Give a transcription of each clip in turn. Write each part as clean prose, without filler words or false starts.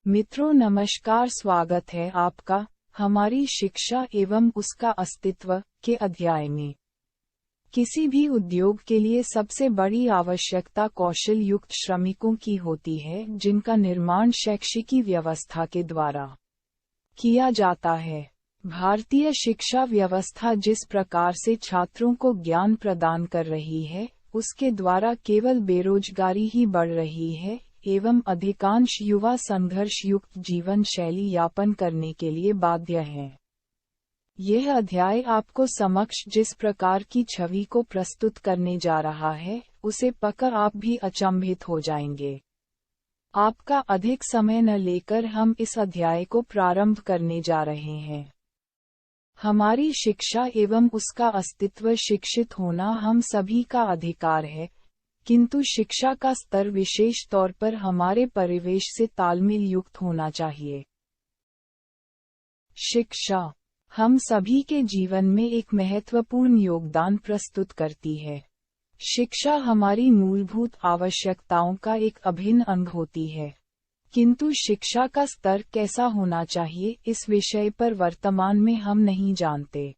मित्रों नमस्कार, स्वागत है आपका हमारी शिक्षा एवं उसका अस्तित्व के अध्याय में। किसी भी उद्योग के लिए सबसे बड़ी आवश्यकता कौशल युक्त श्रमिकों की होती है, जिनका निर्माण शैक्षिकी व्यवस्था के द्वारा किया जाता है। भारतीय शिक्षा व्यवस्था जिस प्रकार से छात्रों को ज्ञान प्रदान कर रही है, उसके द्वारा केवल बेरोजगारी ही बढ़ रही है एवं अधिकांश युवा संघर्ष युक्त जीवन शैली यापन करने के लिए बाध्य हैं। यह अध्याय आपको समक्ष जिस प्रकार की छवि को प्रस्तुत करने जा रहा है, उसे पढ़कर आप भी अचंभित हो जाएंगे। आपका अधिक समय न लेकर हम इस अध्याय को प्रारंभ करने जा रहे हैं। हमारी शिक्षा एवं उसका अस्तित्व, शिक्षित होना हम सभी का अधिकार है, किंतु शिक्षा का स्तर विशेष तौर पर हमारे परिवेश से तालमेल युक्त होना चाहिए। शिक्षा हम सभी के जीवन में एक महत्वपूर्ण योगदान प्रस्तुत करती है। शिक्षा हमारी मूलभूत आवश्यकताओं का एक अभिन्न अंग होती है, किंतु शिक्षा का स्तर कैसा होना चाहिए, इस विषय पर वर्तमान में हम नहीं जानते।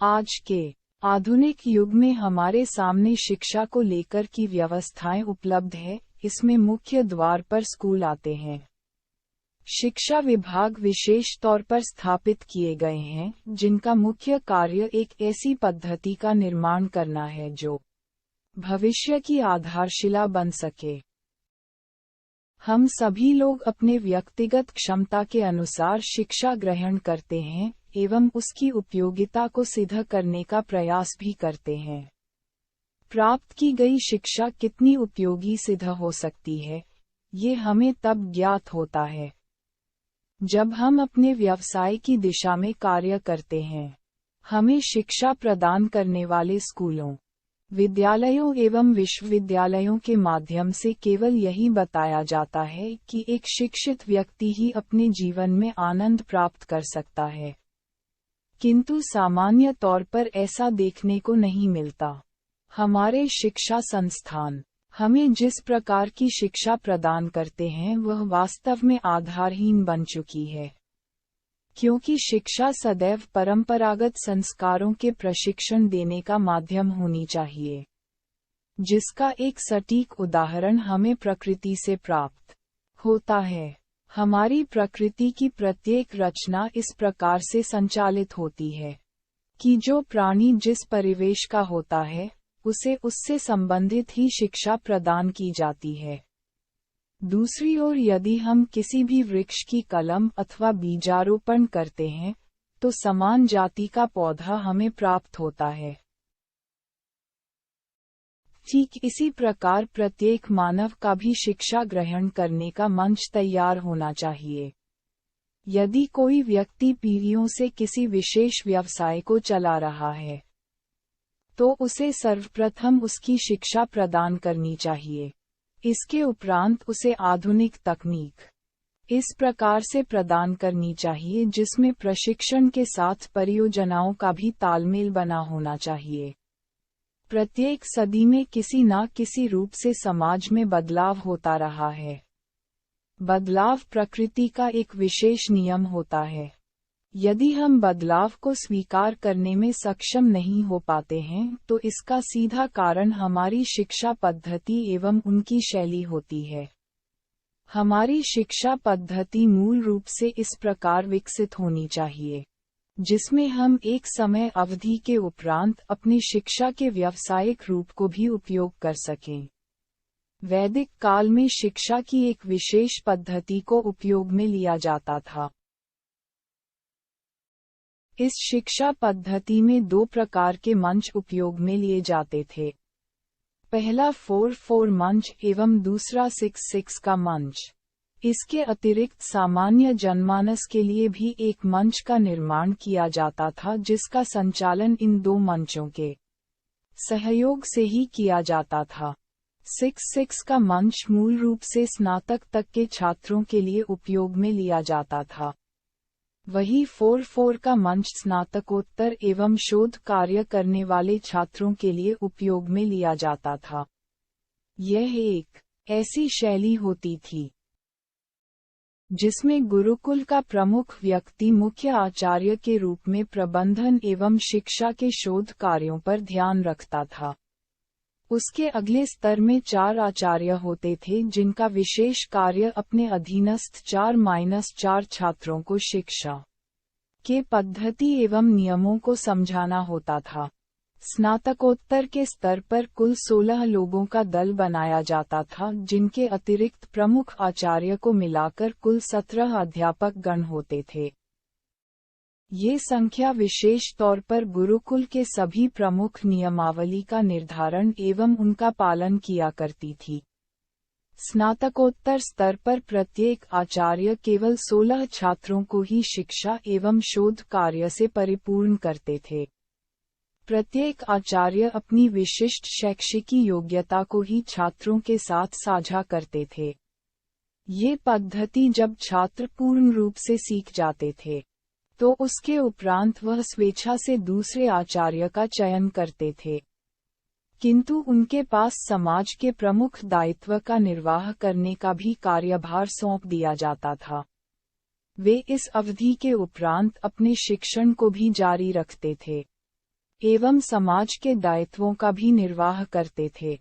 आज के आधुनिक युग में हमारे सामने शिक्षा को लेकर की व्यवस्थाएं उपलब्ध है। इसमें मुख्य द्वार पर स्कूल आते हैं। शिक्षा विभाग विशेष तौर पर स्थापित किए गए हैं, जिनका मुख्य कार्य एक ऐसी पद्धति का निर्माण करना है जो भविष्य की आधारशिला बन सके। हम सभी लोग अपने व्यक्तिगत क्षमता के अनुसार शिक्षा ग्रहण करते हैं एवं उसकी उपयोगिता को सिद्ध करने का प्रयास भी करते हैं। प्राप्त की गई शिक्षा कितनी उपयोगी सिद्ध हो सकती है, ये हमें तब ज्ञात होता है जब हम अपने व्यवसाय की दिशा में कार्य करते हैं। हमें शिक्षा प्रदान करने वाले स्कूलों, विद्यालयों एवं विश्वविद्यालयों के माध्यम से केवल यही बताया जाता है कि एक शिक्षित व्यक्ति ही अपने जीवन में आनंद प्राप्त कर सकता है, किंतु सामान्य तौर पर ऐसा देखने को नहीं मिलता। हमारे शिक्षा संस्थान हमें जिस प्रकार की शिक्षा प्रदान करते हैं, वह वास्तव में आधारहीन बन चुकी है, क्योंकि शिक्षा सदैव परंपरागत संस्कारों के प्रशिक्षण देने का माध्यम होनी चाहिए, जिसका एक सटीक उदाहरण हमें प्रकृति से प्राप्त होता है। हमारी प्रकृति की प्रत्येक रचना इस प्रकार से संचालित होती है कि जो प्राणी जिस परिवेश का होता है, उसे उससे संबंधित ही शिक्षा प्रदान की जाती है। दूसरी ओर यदि हम किसी भी वृक्ष की कलम अथवा बीजारोपण करते हैं, तो समान जाति का पौधा हमें प्राप्त होता है। ठीक इसी प्रकार प्रत्येक मानव का भी शिक्षा ग्रहण करने का मंच तैयार होना चाहिए। यदि कोई व्यक्ति पीढ़ियों से किसी विशेष व्यवसाय को चला रहा है, तो उसे सर्वप्रथम उसकी शिक्षा प्रदान करनी चाहिए। इसके उपरांत उसे आधुनिक तकनीक इस प्रकार से प्रदान करनी चाहिए जिसमें प्रशिक्षण के साथ परियोजनाओं का भी तालमेल बना होना चाहिए। प्रत्येक सदी में किसी न किसी रूप से समाज में बदलाव होता रहा है। बदलाव प्रकृति का एक विशेष नियम होता है। यदि हम बदलाव को स्वीकार करने में सक्षम नहीं हो पाते हैं, तो इसका सीधा कारण हमारी शिक्षा पद्धति एवं उनकी शैली होती है। हमारी शिक्षा पद्धति मूल रूप से इस प्रकार विकसित होनी चाहिए, जिसमें हम एक समय अवधि के उपरांत अपनी शिक्षा के व्यावसायिक रूप को भी उपयोग कर सकें। वैदिक काल में शिक्षा की एक विशेष पद्धति को उपयोग में लिया जाता था। इस शिक्षा पद्धति में दो प्रकार के मंच उपयोग में लिए जाते थे। पहला 4-4 मंच एवं दूसरा 6-6 का मंच। इसके अतिरिक्त सामान्य जनमानस के लिए भी एक मंच का निर्माण किया जाता था, जिसका संचालन इन दो मंचों के सहयोग से ही किया जाता था। 6-6 का मंच मूल रूप से स्नातक तक के छात्रों के लिए उपयोग में लिया जाता था। वही 4-4 का मंच स्नातकोत्तर एवं शोध कार्य करने वाले छात्रों के लिए उपयोग में लिया जाता था। यह एक ऐसी शैली होती थी जिसमें गुरुकुल का प्रमुख व्यक्ति मुख्य आचार्य के रूप में प्रबंधन एवं शिक्षा के शोध कार्यों पर ध्यान रखता था। उसके अगले स्तर में 4 आचार्य होते थे जिनका विशेष कार्य अपने अधीनस्थ 4-4 छात्रों को शिक्षा के पद्धति एवं नियमों को समझाना होता था। स्नातकोत्तर के स्तर पर कुल 16 लोगों का दल बनाया जाता था, जिनके अतिरिक्त प्रमुख आचार्य को मिलाकर कुल 17 अध्यापक गण होते थे। ये संख्या विशेष तौर पर गुरुकुल के सभी प्रमुख नियमावली का निर्धारण एवं उनका पालन किया करती थी। स्नातकोत्तर स्तर पर प्रत्येक आचार्य केवल 16 छात्रों को ही शिक्षा एवं शोध कार्य से परिपूर्ण करते थे। प्रत्येक आचार्य अपनी विशिष्ट शैक्षिकी योग्यता को ही छात्रों के साथ साझा करते थे। ये पद्धति जब छात्र पूर्ण रूप से सीख जाते थे, तो उसके उपरांत वह स्वेच्छा से दूसरे आचार्य का चयन करते थे, किंतु उनके पास समाज के प्रमुख दायित्व का निर्वाह करने का भी कार्यभार सौंप दिया जाता था। वे इस अवधि के उपरांत अपने शिक्षण को भी जारी रखते थे एवं समाज के दायित्वों का भी निर्वाह करते थे।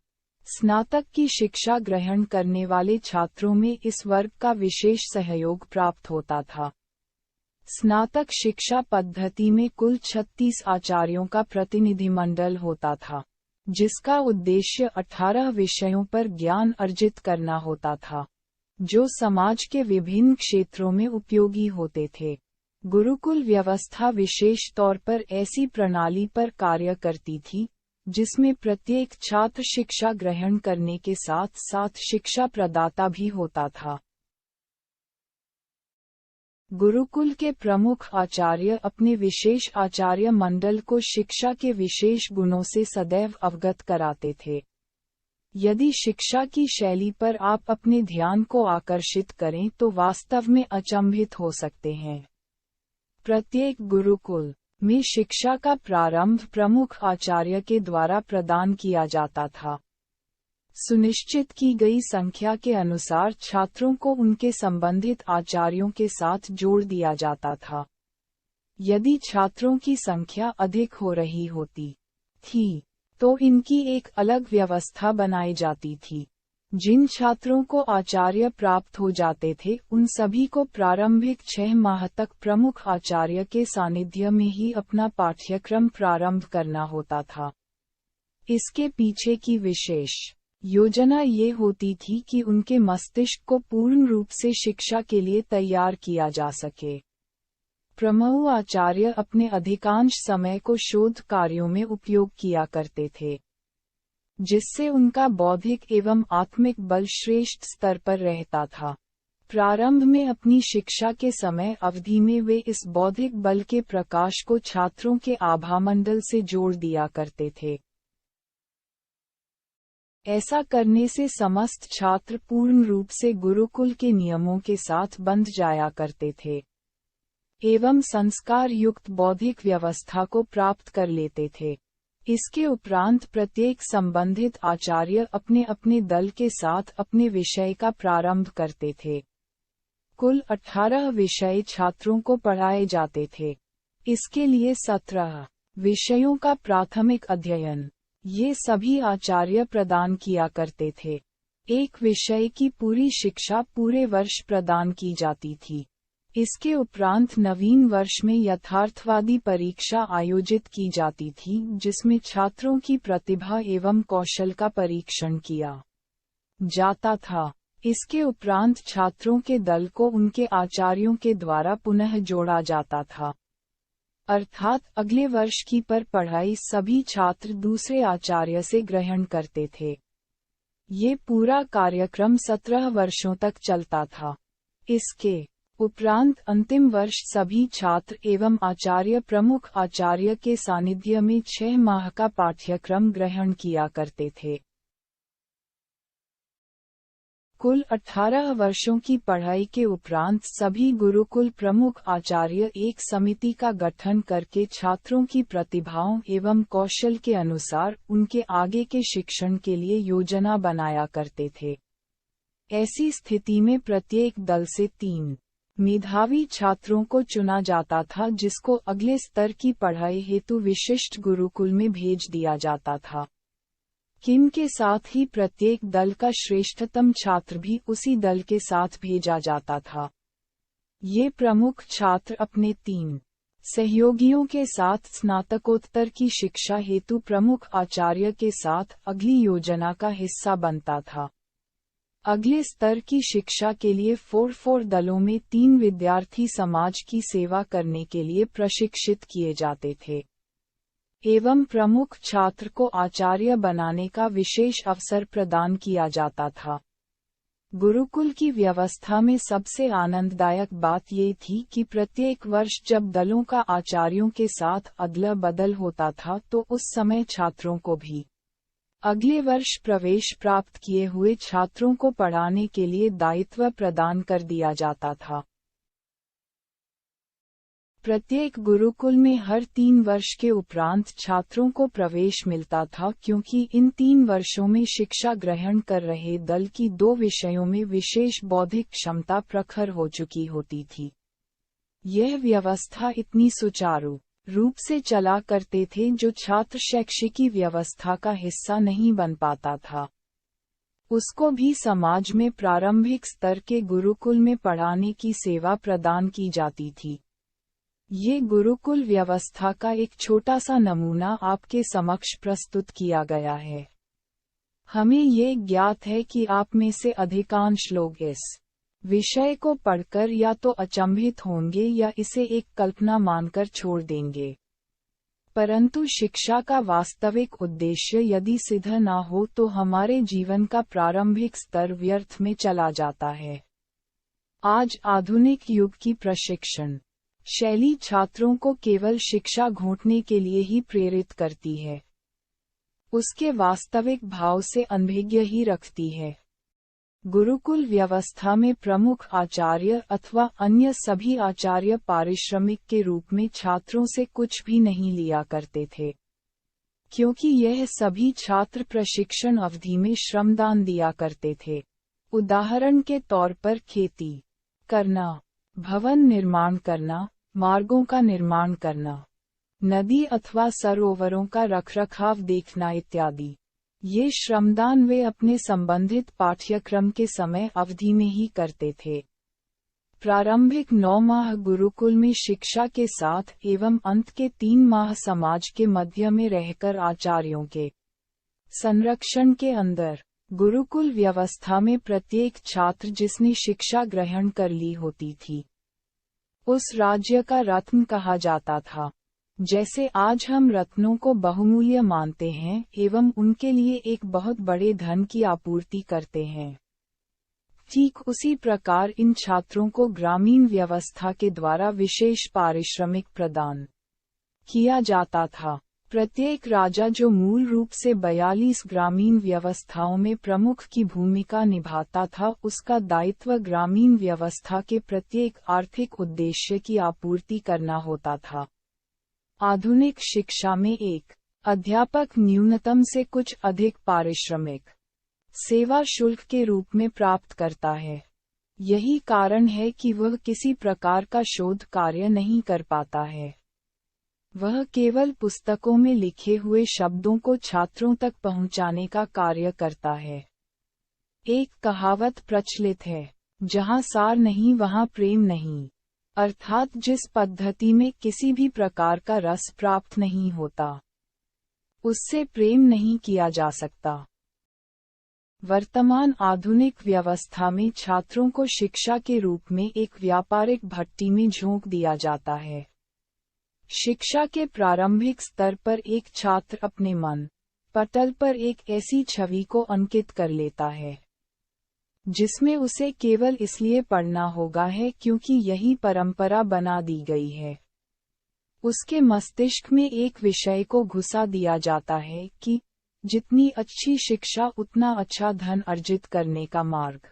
स्नातक की शिक्षा ग्रहण करने वाले छात्रों में इस वर्ग का विशेष सहयोग प्राप्त होता था। स्नातक शिक्षा पद्धति में कुल 36 आचार्यों का प्रतिनिधिमंडल होता था, जिसका उद्देश्य 18 विषयों पर ज्ञान अर्जित करना होता था, जो समाज के विभिन्न क्षेत्रों में उपयोगी होते थे। गुरुकुल व्यवस्था विशेष तौर पर ऐसी प्रणाली पर कार्य करती थी, जिसमें प्रत्येक छात्र शिक्षा ग्रहण करने के साथ साथ शिक्षा प्रदाता भी होता था। गुरुकुल के प्रमुख आचार्य अपने विशेष आचार्य मंडल को शिक्षा के विशेष गुणों से सदैव अवगत कराते थे। यदि शिक्षा की शैली पर आप अपने ध्यान को आकर्षित करें तो वास्तव में अचंभित हो सकते हैं। प्रत्येक गुरुकुल में शिक्षा का प्रारंभ प्रमुख आचार्य के द्वारा प्रदान किया जाता था। सुनिश्चित की गई संख्या के अनुसार छात्रों को उनके संबंधित आचार्यों के साथ जोड़ दिया जाता था। यदि छात्रों की संख्या अधिक हो रही होती थी, तो इनकी एक अलग व्यवस्था बनाई जाती थी। जिन छात्रों को आचार्य प्राप्त हो जाते थे, उन सभी को प्रारंभिक 6 माह तक प्रमुख आचार्य के सानिध्य में ही अपना पाठ्यक्रम प्रारंभ करना होता था। इसके पीछे की विशेष योजना ये होती थी कि उनके मस्तिष्क को पूर्ण रूप से शिक्षा के लिए तैयार किया जा सके। प्रमुख आचार्य अपने अधिकांश समय को शोध कार्यों में उपयोग किया करते थे, जिससे उनका बौद्धिक एवं आत्मिक बल श्रेष्ठ स्तर पर रहता था। प्रारंभ में अपनी शिक्षा के समय अवधि में वे इस बौद्धिक बल के प्रकाश को छात्रों के आभामंडल से जोड़ दिया करते थे। ऐसा करने से समस्त छात्र पूर्ण रूप से गुरुकुल के नियमों के साथ बंध जाया करते थे एवं संस्कार युक्त बौद्धिक व्यवस्था को प्राप्त कर लेते थे। इसके उपरांत प्रत्येक संबंधित आचार्य अपने अपने दल के साथ अपने विषय का प्रारंभ करते थे। कुल 18 विषय छात्रों को पढ़ाए जाते थे। इसके लिए 17 विषयों का प्राथमिक अध्ययन ये सभी आचार्य प्रदान किया करते थे। एक विषय की पूरी शिक्षा पूरे वर्ष प्रदान की जाती थी। इसके उपरांत नवीन वर्ष में यथार्थवादी परीक्षा आयोजित की जाती थी, जिसमें छात्रों की प्रतिभा एवं कौशल का परीक्षण किया जाता था। इसके उपरांत छात्रों के दल को उनके आचार्यों के द्वारा पुनः जोड़ा जाता था, अर्थात अगले वर्ष की पर पढ़ाई सभी छात्र दूसरे आचार्य से ग्रहण करते थे। ये पूरा कार्यक्रम 17 वर्षों तक चलता था। इसके उपरांत अंतिम वर्ष सभी छात्र एवं आचार्य प्रमुख आचार्य के सानिध्य में 6 माह का पाठ्यक्रम ग्रहण किया करते थे। कुल 18 वर्षों की पढ़ाई के उपरांत सभी गुरुकुल प्रमुख आचार्य एक समिति का गठन करके छात्रों की प्रतिभाओं एवं कौशल के अनुसार उनके आगे के शिक्षण के लिए योजना बनाया करते थे। ऐसी स्थिति में प्रत्येक दल से 3 मेधावी छात्रों को चुना जाता था, जिसको अगले स्तर की पढ़ाई हेतु विशिष्ट गुरुकुल में भेज दिया जाता था। किम के साथ ही प्रत्येक दल का श्रेष्ठतम छात्र भी उसी दल के साथ भेजा जाता था। ये प्रमुख छात्र अपने 3 सहयोगियों के साथ स्नातकोत्तर की शिक्षा हेतु प्रमुख आचार्य के साथ अगली योजना का हिस्सा बनता था। अगले स्तर की शिक्षा के लिए 4 दलों में 3 विद्यार्थी समाज की सेवा करने के लिए प्रशिक्षित किए जाते थे, एवं प्रमुख छात्र को आचार्य बनाने का विशेष अवसर प्रदान किया जाता था। गुरुकुल की व्यवस्था में सबसे आनंददायक बात ये थी कि प्रत्येक वर्ष जब दलों का आचार्यों के साथ अदला बदल होता था तो उस समय छात्रों को भी अगले वर्ष प्रवेश प्राप्त किए हुए छात्रों को पढ़ाने के लिए दायित्व प्रदान कर दिया जाता था। प्रत्येक गुरुकुल में हर 3 वर्ष के उपरांत छात्रों को प्रवेश मिलता था, क्योंकि इन 3 वर्षों में शिक्षा ग्रहण कर रहे दल की 2 विषयों में विशेष बौद्धिक क्षमता प्रखर हो चुकी होती थी। यह व्यवस्था इतनी सुचारू रूप से चला करते थे जो छात्र शैक्षिकी व्यवस्था का हिस्सा नहीं बन पाता था, उसको भी समाज में प्रारंभिक स्तर के गुरुकुल में पढ़ाने की सेवा प्रदान की जाती थी। ये गुरुकुल व्यवस्था का एक छोटा सा नमूना आपके समक्ष प्रस्तुत किया गया है। हमें ये ज्ञात है कि आप में से अधिकांश लोग इस विषय को पढ़कर या तो अचंभित होंगे या इसे एक कल्पना मानकर छोड़ देंगे। परंतु शिक्षा का वास्तविक उद्देश्य यदि सिद्ध न हो तो हमारे जीवन का प्रारंभिक स्तर व्यर्थ में चला जाता है। आज आधुनिक युग की प्रशिक्षण शैली छात्रों को केवल शिक्षा घोंटने के लिए ही प्रेरित करती है, उसके वास्तविक भाव से अनभिज्ञ ही रखती है। गुरुकुल व्यवस्था में प्रमुख आचार्य अथवा अन्य सभी आचार्य पारिश्रमिक के रूप में छात्रों से कुछ भी नहीं लिया करते थे, क्योंकि यह सभी छात्र प्रशिक्षण अवधि में श्रमदान दिया करते थे। उदाहरण के तौर पर खेती करना, भवन निर्माण करना, मार्गों का निर्माण करना, नदी अथवा सरोवरों का रखरखाव देखना इत्यादि। ये श्रमदान वे अपने संबंधित पाठ्यक्रम के समय अवधि में ही करते थे। प्रारंभिक 9 माह गुरुकुल में शिक्षा के साथ एवं अंत के 3 माह समाज के मध्य में रहकर आचार्यों के संरक्षण के अंदर। गुरुकुल व्यवस्था में प्रत्येक छात्र जिसने शिक्षा ग्रहण कर ली होती थी, उस राज्य का रत्न कहा जाता था। जैसे आज हम रत्नों को बहुमूल्य मानते हैं एवं उनके लिए एक बहुत बड़े धन की आपूर्ति करते हैं, ठीक उसी प्रकार इन छात्रों को ग्रामीण व्यवस्था के द्वारा विशेष पारिश्रमिक प्रदान किया जाता था। प्रत्येक राजा जो मूल रूप से 42 ग्रामीण व्यवस्थाओं में प्रमुख की भूमिका निभाता था, उसका दायित्व ग्रामीण व्यवस्था के प्रत्येक आर्थिक उद्देश्य की आपूर्ति करना होता था। आधुनिक शिक्षा में एक अध्यापक न्यूनतम से कुछ अधिक पारिश्रमिक सेवा शुल्क के रूप में प्राप्त करता है। यही कारण है कि वह किसी प्रकार का शोध कार्य नहीं कर पाता है। वह केवल पुस्तकों में लिखे हुए शब्दों को छात्रों तक पहुंचाने का कार्य करता है। एक कहावत प्रचलित है, जहां सार नहीं वहां प्रेम नहीं, अर्थात जिस पद्धति में किसी भी प्रकार का रस प्राप्त नहीं होता, उससे प्रेम नहीं किया जा सकता। वर्तमान आधुनिक व्यवस्था में छात्रों को शिक्षा के रूप में एक व्यापारिक भट्टी में झोंक दिया जाता है। शिक्षा के प्रारंभिक स्तर पर एक छात्र अपने मन पटल पर एक ऐसी छवि को अंकित कर लेता है, जिसमें उसे केवल इसलिए पढ़ना होगा है क्योंकि यही परंपरा बना दी गई है। उसके मस्तिष्क में एक विषय को घुसा दिया जाता है कि जितनी अच्छी शिक्षा उतना अच्छा धन अर्जित करने का मार्ग।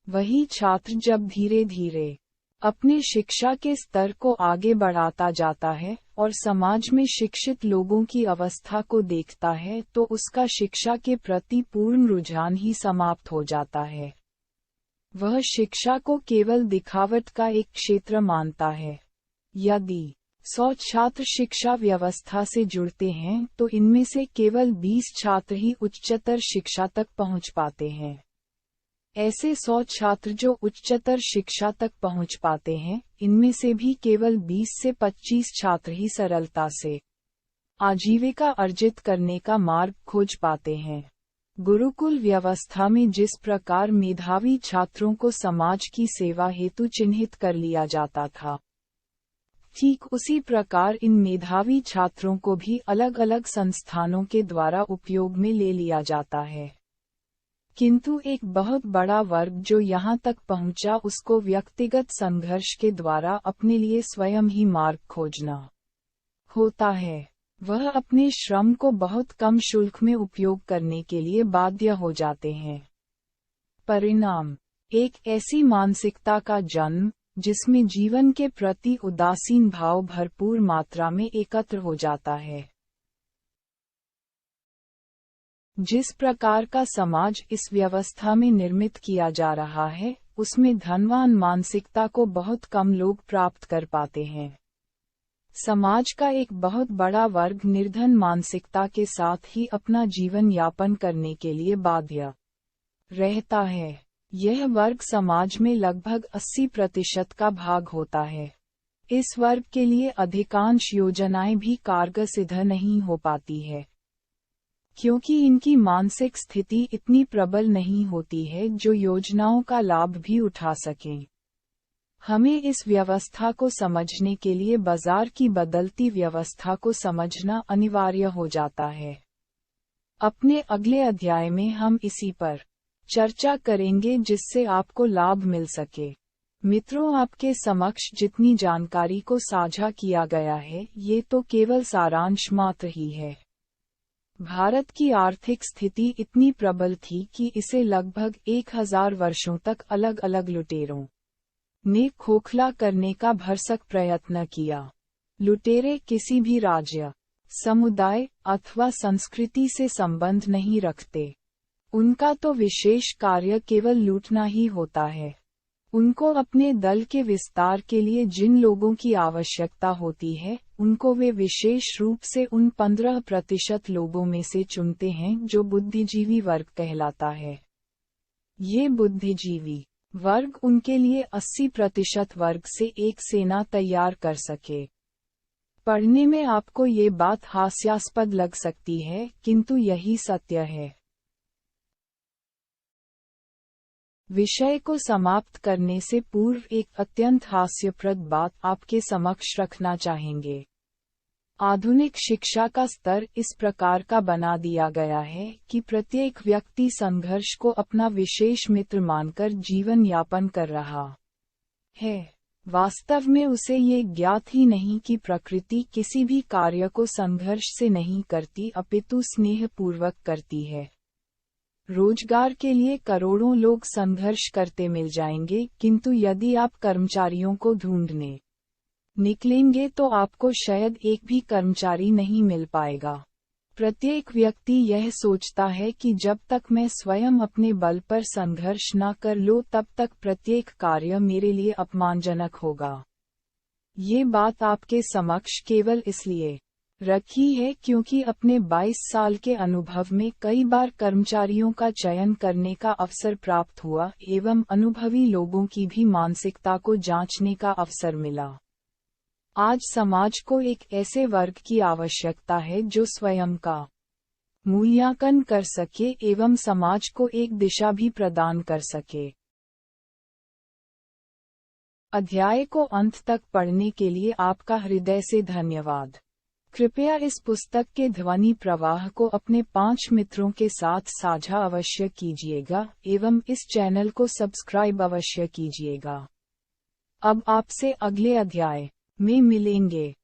वही छात्र जब धीरे धीरे अपने शिक्षा के स्तर को आगे बढ़ाता जाता है और समाज में शिक्षित लोगों की अवस्था को देखता है तो उसका शिक्षा के प्रति पूर्ण रुझान ही समाप्त हो जाता है। वह शिक्षा को केवल दिखावट का एक क्षेत्र मानता है। यदि 100 छात्र शिक्षा व्यवस्था से जुड़ते हैं तो इनमें से केवल 20 छात्र ही उच्चतर शिक्षा तक पहुंच पाते हैं। ऐसे 100 छात्र जो उच्चतर शिक्षा तक पहुंच पाते हैं, इनमें से भी केवल 20 से 25 छात्र ही सरलता से आजीविका अर्जित करने का मार्ग खोज पाते हैं। गुरुकुल व्यवस्था में जिस प्रकार मेधावी छात्रों को समाज की सेवा हेतु चिन्हित कर लिया जाता था, ठीक उसी प्रकार इन मेधावी छात्रों को भी अलग अलग संस्थानों के द्वारा उपयोग में ले लिया जाता है। किंतु एक बहुत बड़ा वर्ग जो यहाँ तक पहुँचा, उसको व्यक्तिगत संघर्ष के द्वारा अपने लिए स्वयं ही मार्ग खोजना होता है। वह अपने श्रम को बहुत कम शुल्क में उपयोग करने के लिए बाध्य हो जाते हैं। परिणाम, एक ऐसी मानसिकता का जन्म जिसमें जीवन के प्रति उदासीन भाव भरपूर मात्रा में एकत्र हो जाता है। जिस प्रकार का समाज इस व्यवस्था में निर्मित किया जा रहा है, उसमें धनवान मानसिकता को बहुत कम लोग प्राप्त कर पाते हैं। समाज का एक बहुत बड़ा वर्ग निर्धन मानसिकता के साथ ही अपना जीवन यापन करने के लिए बाध्य रहता है। यह वर्ग समाज में लगभग 80% का भाग होता है। इस वर्ग के लिए अधिकांश योजनाएं भी कारगर सिद्ध नहीं हो पाती है, क्योंकि इनकी मानसिक स्थिति इतनी प्रबल नहीं होती है जो योजनाओं का लाभ भी उठा सकें। हमें इस व्यवस्था को समझने के लिए बाजार की बदलती व्यवस्था को समझना अनिवार्य हो जाता है। अपने अगले अध्याय में हम इसी पर चर्चा करेंगे जिससे आपको लाभ मिल सके। मित्रों, आपके समक्ष जितनी जानकारी को साझा किया गया है, ये तो केवल सारांश मात्र ही है। भारत की आर्थिक स्थिति इतनी प्रबल थी कि इसे लगभग 1000 वर्षों तक अलग अलग लुटेरों ने खोखला करने का भरसक प्रयत्न किया। लुटेरे किसी भी राज्य, समुदाय अथवा संस्कृति से संबंध नहीं रखते। उनका तो विशेष कार्य केवल लूटना ही होता है। उनको अपने दल के विस्तार के लिए जिन लोगों की आवश्यकता होती है, उनको वे विशेष रूप से उन 15% लोगों में से चुनते हैं जो बुद्धिजीवी वर्ग कहलाता है। ये बुद्धिजीवी वर्ग उनके लिए 80% वर्ग से एक सेना तैयार कर सके। पढ़ने में आपको ये बात हास्यास्पद लग सकती है, किंतु यही सत्य है। विषय को समाप्त करने से पूर्व एक अत्यंत हास्यप्रद बात आपके समक्ष रखना चाहेंगे। आधुनिक शिक्षा का स्तर इस प्रकार का बना दिया गया है कि प्रत्येक व्यक्ति संघर्ष को अपना विशेष मित्र मानकर जीवन यापन कर रहा है। वास्तव में उसे ये ज्ञात ही नहीं कि प्रकृति किसी भी कार्य को संघर्ष से नहीं करती, अपितु स्नेहपूर्वक करती है। रोजगार के लिए करोड़ों लोग संघर्ष करते मिल जाएंगे, किंतु यदि आप कर्मचारियों को ढूंढने निकलेंगे तो आपको शायद एक भी कर्मचारी नहीं मिल पाएगा। प्रत्येक व्यक्ति यह सोचता है कि जब तक मैं स्वयं अपने बल पर संघर्ष न कर लूं, तब तक प्रत्येक कार्य मेरे लिए अपमानजनक होगा। ये बात आपके समक्ष केवल इसलिए रखी है क्योंकि अपने 22 साल के अनुभव में कई बार कर्मचारियों का चयन करने का अवसर प्राप्त हुआ एवं अनुभवी लोगों की भी मानसिकता को जांचने का अवसर मिला। आज समाज को एक ऐसे वर्ग की आवश्यकता है जो स्वयं का मूल्यांकन कर सके एवं समाज को एक दिशा भी प्रदान कर सके। अध्याय को अंत तक पढ़ने के लिए आपका हृदय से धन्यवाद। कृपया इस पुस्तक के ध्वनि प्रवाह को अपने 5 मित्रों के साथ साझा अवश्य कीजिएगा एवं इस चैनल को सब्सक्राइब अवश्य कीजिएगा। अब आपसे अगले अध्याय में मिलेंगे।